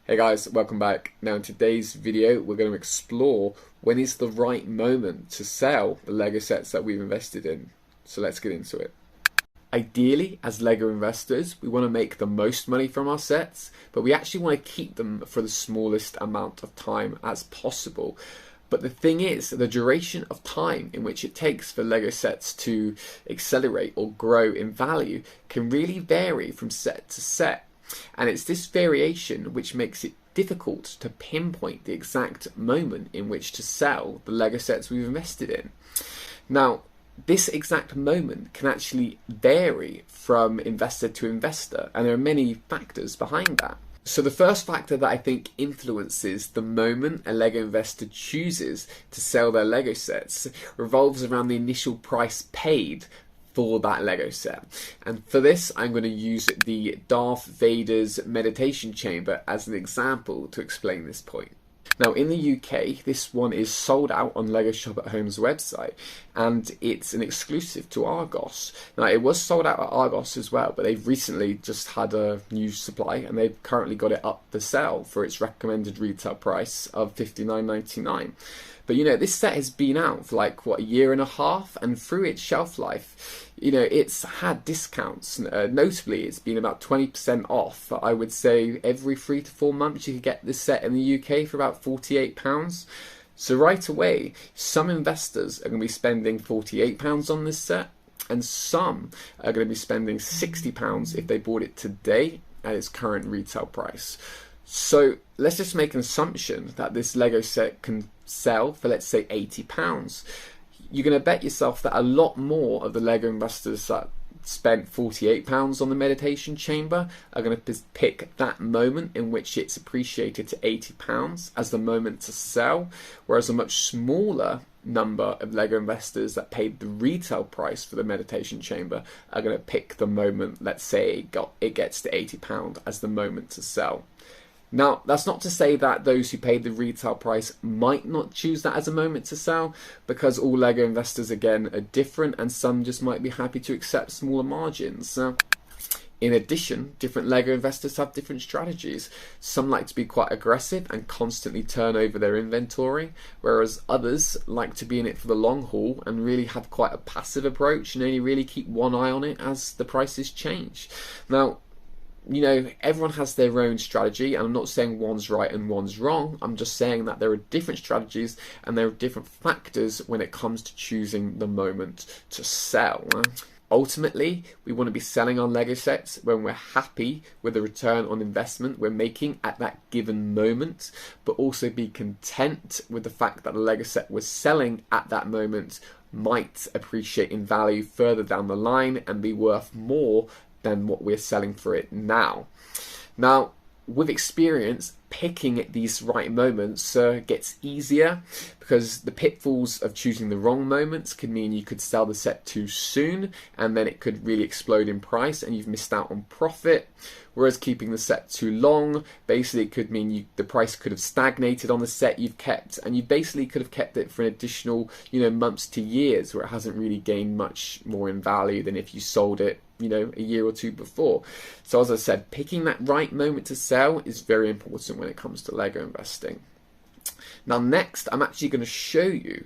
Hey guys, welcome back. Now in today's video we're going to explore when is the right moment to sell the LEGO sets that we've invested in. So let's get into it. Ideally, as LEGO investors, we want to make the most money from our sets, but we actually want to keep them for the smallest amount of time as possible. But the thing is, the duration of time in which it takes for LEGO sets to accelerate or grow in value can really vary from set to set. And it's this variation which makes it difficult to pinpoint the exact moment in which to sell the LEGO sets we've invested in. Now, this exact moment can actually vary from investor to investor, and there are many factors behind that. So the first factor that I think influences the moment a LEGO investor chooses to sell their LEGO sets revolves around the initial price paid for that LEGO set. And for this, I'm going to use the Darth Vader's meditation chamber as an example to explain this point. Now in the UK, this one is sold out on LEGO Shop at Home's website, and it's an exclusive to Argos. Now it was sold out at Argos as well, but they've recently just had a new supply and they've currently got it up for sale for its recommended retail price of $59.99. But you know, this set has been out for like, what, a year and a half, and through its shelf life, you know, it's had discounts. Notably, it's been about 20% off. I would say every 3 to 4 months you could get this set in the UK for about £48. So right away, some investors are going to be spending £48 on this set, and some are going to be spending £60 if they bought it today at its current retail price. So let's just make an assumption that this LEGO set can sell for, let's say, £80. You're going to bet yourself that a lot more of the LEGO investors that spent £48 on the meditation chamber are going to pick that moment in which it's appreciated to £80 as the moment to sell, whereas a much smaller number of LEGO investors that paid the retail price for the meditation chamber are going to pick the moment, let's say it gets to £80 as the moment to sell. Now, that's not to say that those who paid the retail price might not choose that as a moment to sell, because all LEGO investors, again, are different, and some just might be happy to accept smaller margins. In addition, different LEGO investors have different strategies. Some like to be quite aggressive and constantly turn over their inventory, whereas others like to be in it for the long haul and really have quite a passive approach and only really keep one eye on it as the prices change. Now, you know, everyone has their own strategy, and I'm not saying one's right and one's wrong. I'm just saying that there are different strategies and there are different factors when it comes to choosing the moment to sell. Ultimately, we want to be selling our LEGO sets when we're happy with the return on investment we're making at that given moment, but also be content with the fact that the LEGO set we're selling at that moment might appreciate in value further down the line and be worth more than what we're selling for it now. Now, with experience, picking these right moments gets easier, because the pitfalls of choosing the wrong moments could mean you could sell the set too soon and then it could really explode in price and you've missed out on profit. Whereas keeping the set too long basically could mean the price could have stagnated on the set you've kept, and you basically could have kept it for an additional, you know, months to years, where it hasn't really gained much more in value than if you sold it, you know, a year or two before. So as I said, picking that right moment to sell is very important when it comes to LEGO investing. Now next, I'm actually going to show you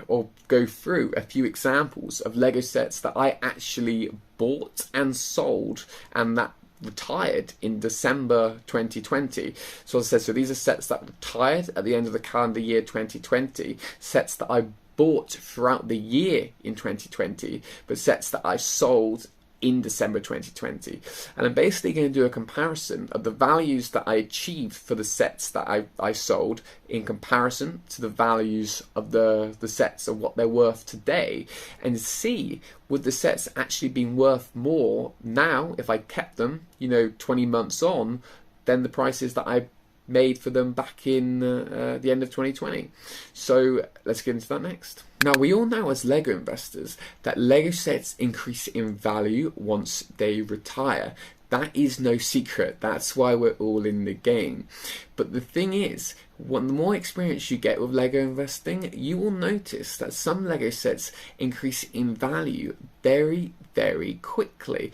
or go through a few examples of LEGO sets that I actually bought and sold and that retired in December 2020. So as I said, so these are sets that retired at the end of the calendar year 2020, sets that I bought throughout the year in 2020, but sets that I sold in December 2020. And I'm basically going to do a comparison of the values that I achieved for the sets that I sold in comparison to the values of the sets of what they're worth today, and see would the sets actually been worth more now if I kept them, you know, 20 months on, than the prices that I made for them back in the end of 2020. So let's get into that next. Now, we all know as LEGO investors that LEGO sets increase in value once they retire. That is no secret. That's why we're all in the game. But the thing is, the more experience you get with LEGO investing, you will notice that some LEGO sets increase in value very, very quickly.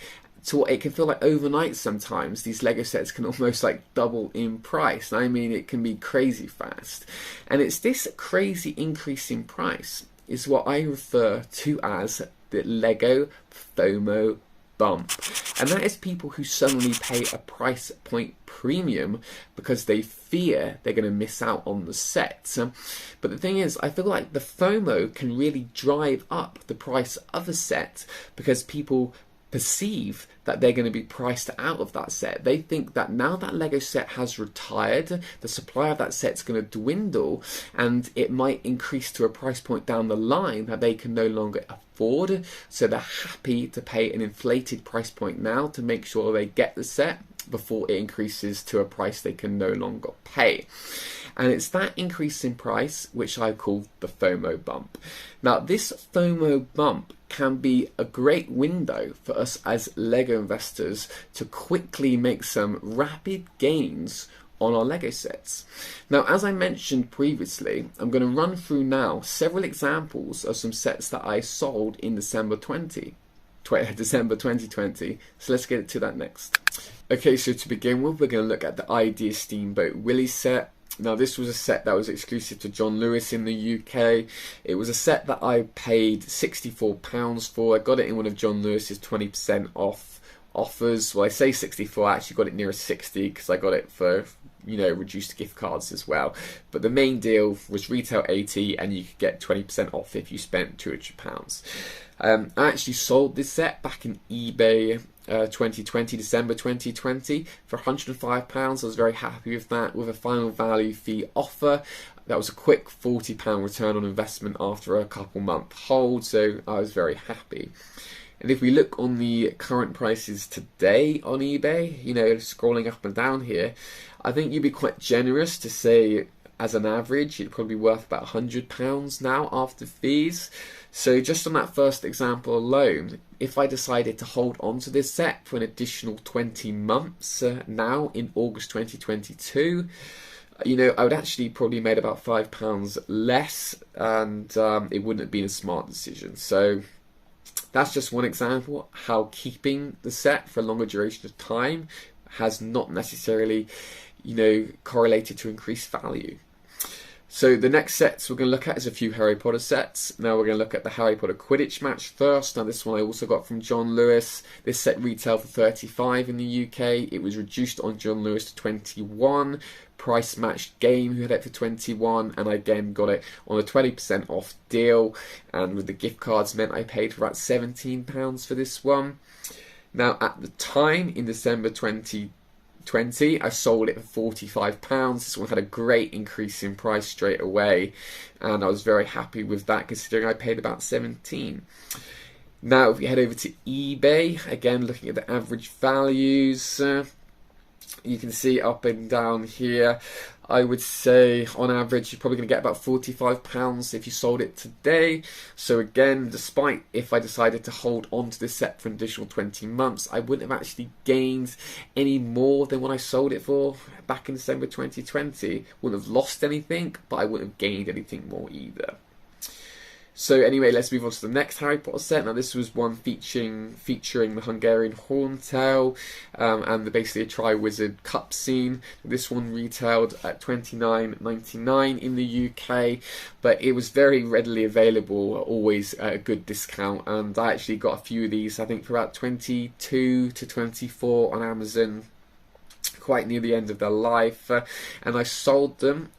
to what it can feel like overnight sometimes. These Lego sets can almost like double in price. And I mean, it can be crazy fast. And it's this crazy increase in price is what I refer to as the Lego FOMO bump. And that is people who suddenly pay a price point premium because they fear they're going to miss out on the set. But the thing is, I feel like the FOMO can really drive up the price of a set because people perceive that they're going to be priced out of that set. They think that now that Lego set has retired, the supply of that set's going to dwindle and it might increase to a price point down the line that they can no longer afford. So they're happy to pay an inflated price point now to make sure they get the set before it increases to a price they can no longer pay. And it's that increase in price which I call the FOMO bump. Now, this FOMO bump can be a great window for us as Lego investors to quickly make some rapid gains on our Lego sets. Now, as I mentioned previously, I'm going to run through now several examples of some sets that I sold in December 2020. So let's get to that next. Okay, so to begin with, we're going to look at the Idea Steamboat Willie set. Now, this was a set that was exclusive to John Lewis in the UK. It was a set that I paid £64 for. I got it in one of John Lewis's 20% off offers. Well, I say 64, I actually got it nearer 60 because I got it for, reduced gift cards as well. But the main deal was retail 80 and you could get 20% off if you spent £200. I actually sold this set back in eBay 2020, December 2020 for £105. I was very happy with that, with a final value fee offer. That was a quick £40 return on investment after a couple month hold, so I was very happy. And if we look on the current prices today on eBay, scrolling up and down here, I think you'd be quite generous to say as an average it'd probably be worth about £100 now after fees. So just on that first example alone, if I decided to hold on to this set for an additional 20 months now in August 2022, I would actually probably made about £5 less, and it wouldn't have been a smart decision. So that's just one example how keeping the set for a longer duration of time has not necessarily, correlated to increased value. So the next sets we're going to look at is a few Harry Potter sets. Now we're going to look at the Harry Potter Quidditch match first. Now this one I also got from John Lewis. This set retailed for £35 in the UK. It was reduced on John Lewis to £21. Price matched game who had it for £21, and I again got it on a 20% off deal, and with the gift cards meant I paid for about £17 for this one. Now at the time in December 2020 I sold it for £45. This one had a great increase in price straight away, and I was very happy with that considering I paid about £17. Now if we head over to eBay, again looking at the average values, you can see up and down here, I would say on average you're probably going to get about £45 if you sold it today. So again, despite if I decided to hold on to this set for an additional 20 months, I wouldn't have actually gained any more than what I sold it for back in December 2020. Wouldn't have lost anything, but I wouldn't have gained anything more either. So anyway, let's move on to the next Harry Potter set. Now this was one featuring the Hungarian Horntail and basically a Triwizard Cup scene. This one retailed at $29.99 in the UK, but it was very readily available, always at a good discount, and I actually got a few of these, I think for about 22 to 24 on Amazon, quite near the end of their life, and I sold them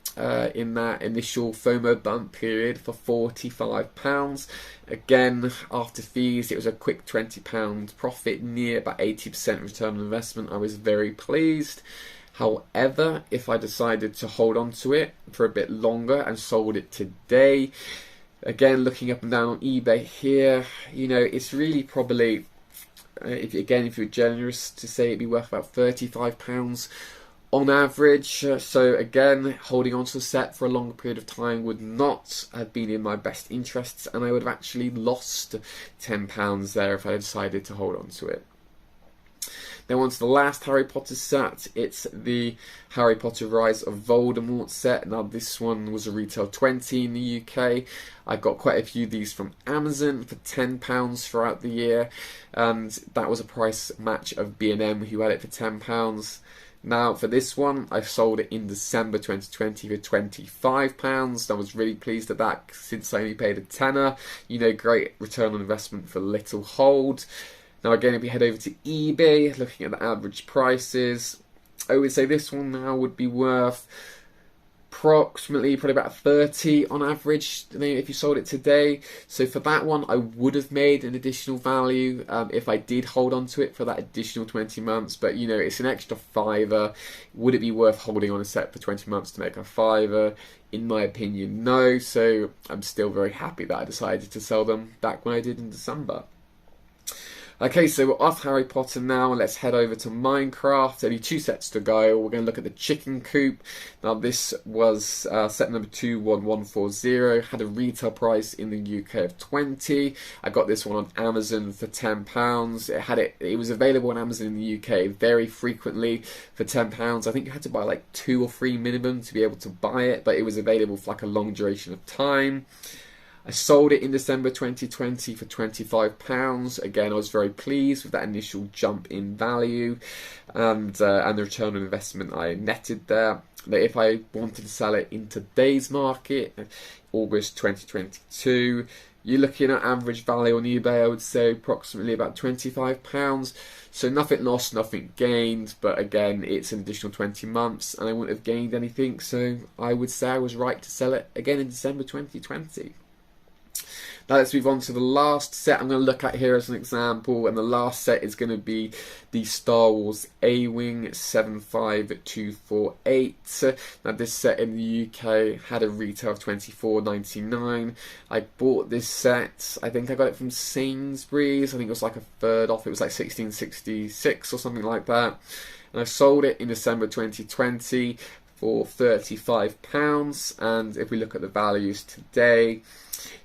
in that initial FOMO bump period for £45. Again, after fees, it was a quick £20 profit, near about 80% return on investment. I was very pleased. However, if I decided to hold on to it for a bit longer and sold it today, again, looking up and down on eBay here, it's really probably, if you're generous, to say it'd be worth about £35 on average. So again, holding on to the set for a longer period of time would not have been in my best interests, and I would have actually lost £10 there if I decided to hold on to it. Then on to the last Harry Potter set. It's the Harry Potter Rise of Voldemort set. Now this one was a retail 20 in the UK. I got quite a few of these from Amazon for £10 throughout the year, and that was a price match of B&M, who had it for £10. Now for this one, I sold it in December 2020 for £25. I was really pleased at that, since I only paid a tenner. You know, great return on investment for little hold. Now again, if we head over to eBay, looking at the average prices, I would say this one now would be worth approximately probably about 30 on average if you sold it today. So for that one, I would have made an additional value if I did hold on to it for that additional 20 months. But you know, it's an extra £5. Would it be worth holding on a set for 20 months to make a £5? In my opinion, no. So I'm still very happy that I decided to sell them back when I did in December. Okay, so we're off Harry Potter now, and let's head over to Minecraft. Only 2 sets to go. We're going to look at the Chicken Coop. Now this was set number 21140, had a retail price in the UK of 20. I got this one on Amazon for £10. It was available on Amazon in the UK very frequently for £10. I think you had to buy like 2 or 3 minimum to be able to buy it, but it was available for like a long duration of time. I sold it in December 2020 for £25. Again, I was very pleased with that initial jump in value and the return on investment I netted there. But if I wanted to sell it in today's market, August 2022, you're looking at average value on eBay, I would say approximately about £25. So nothing lost, nothing gained, but again, it's an additional 20 months and I wouldn't have gained anything, so I would say I was right to sell it again in December 2020. Now let's move on to the last set I'm going to look at here as an example, and the last set is going to be the Star Wars A-Wing 75248. Now this set in the UK had a retail of £24.99. I bought this set, I think I got it from Sainsbury's, I think it was like a third off, it was like £16.66 or something like that. And I sold it in December 2020 for £35, and if we look at the values today,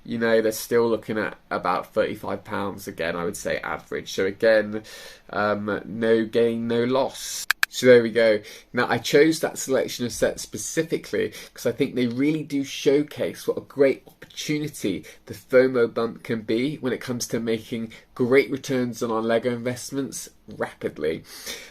you know, they're still looking at about £35 again, I would say average. So again, no gain, no loss. So there we go. Now I chose that selection of sets specifically because I think they really do showcase what a great opportunity the FOMO bump can be when it comes to making great returns on our LEGO investments rapidly.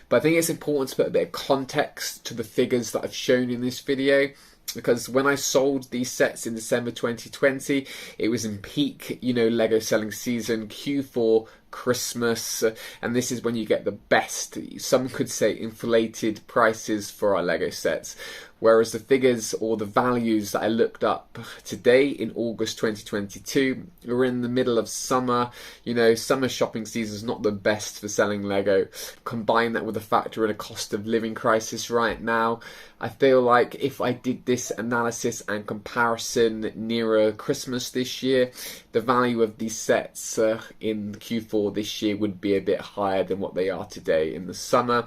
But I think it's important to put a bit of context to the figures that I've shown in this video, because when I sold these sets in December 2020, it was in peak, you know, LEGO selling season, Q4, Christmas, and this is when you get the best, some could say inflated prices for our LEGO sets. Whereas the figures or the values that I looked up today in August 2022, we're in the middle of summer. You know, summer shopping season is not the best for selling Lego. Combine that with the fact we're in a cost of living crisis right now. I feel like if I did this analysis and comparison nearer Christmas this year, the value of these sets in Q4 this year would be a bit higher than what they are today in the summer.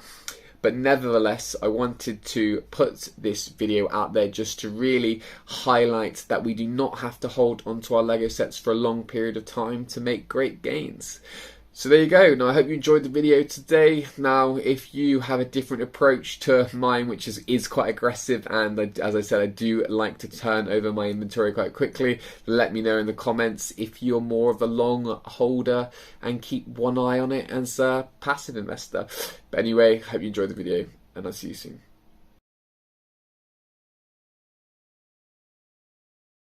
But nevertheless, I wanted to put this video out there just to really highlight that we do not have to hold onto our LEGO sets for a long period of time to make great gains. So there you go. Now I hope you enjoyed the video today. Now if you have a different approach to mine, which is quite aggressive, and as I said, I do like to turn over my inventory quite quickly, let me know in the comments if you're more of a long holder and keep one eye on it as a passive investor. But anyway, hope you enjoyed the video and I'll see you soon.